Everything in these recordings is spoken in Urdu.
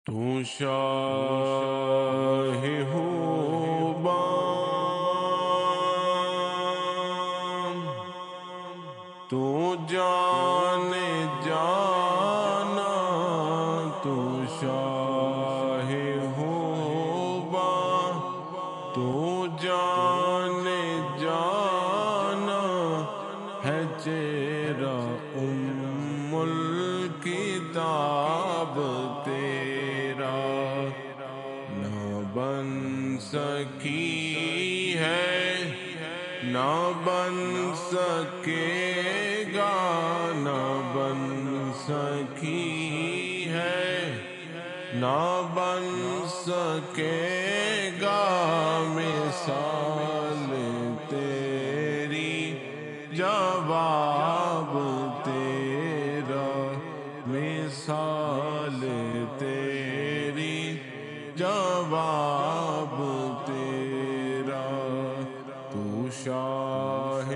تو شاہ خوبان تو جان جانا تو شاہ خوبان تو جان جانا ہے چہرہ ام الکتاب تیرا نہ بن سکی ہے نہ بن سکے گا نہ بن سکی ہے نہ بن سکے گا مثال تیری جواب تیرا مثال تیری جواب تیرا تو شاہ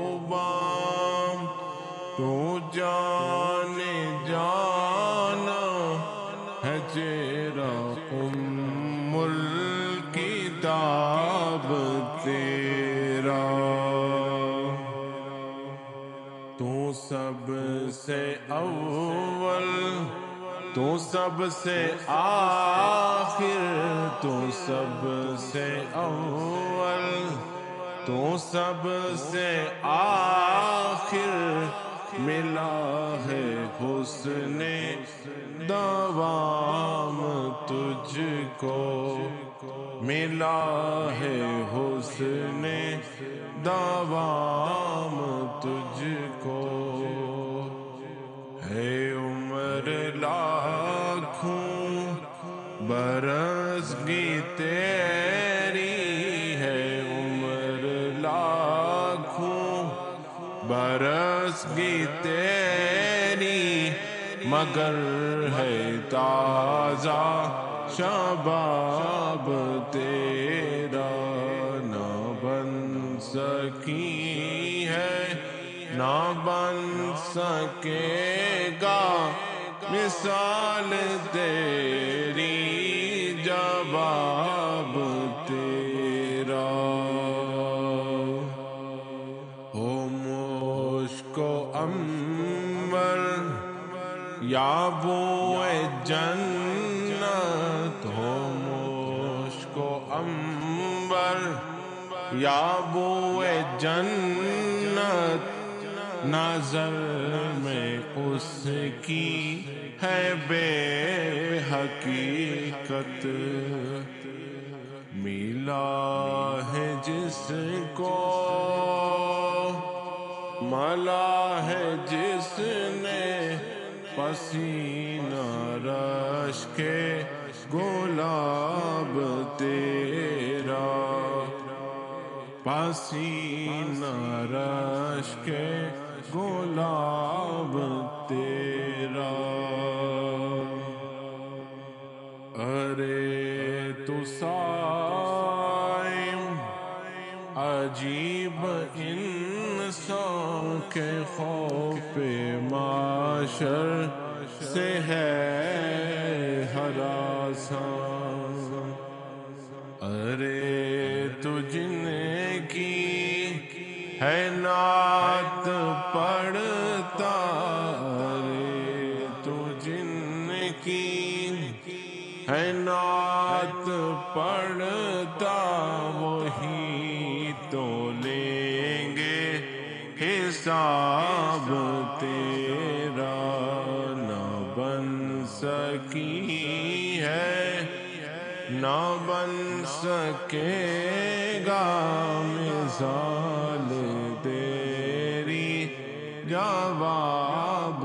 خوبان تو جان جانا ہے چہرہ ام الکتاب تیرا تو سب سے اول تو سب سے آخر تو سب سے اول تو سب سے آخر ملا ہے حسن دوام تجھ کو ملا ہے حسن دوام تجھ کو ہے عمر لاکھوں برس کی تیری ہے عمر لاکھوں برس کی تیری مگر ہے تازہ شباب تیرا نہ بن سکی ہے نہ بن سکے گا مثال تیری جواب تیرا ہو مشک و عنبر یا بوئے جنت ہو مشک و عنبر یا بوئے جنت نظر میں اس کی ہے بے حقیقت ملا ہے جس کو ملا ہے جس نے پسینہ رش کے گلاب تیرا پسینہ رش کے گلاب تیرا ارے تو صائم عجیب انسان کے خوف معاشر سے ہے ہراساں ارے تو جن کی ہے نعت پڑھتا ارے تو جن کی ہے نعت پڑھتا وہی تو لیں گے حساب تیرا نہ بن سکی ہے نہ بن سکے گا مثال تیری جواب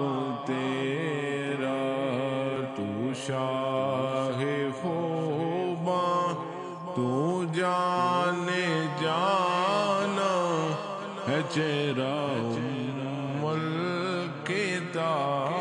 تیرا تو شاہ خوبان تو جان جانا ہے چہرہ ام الکتاب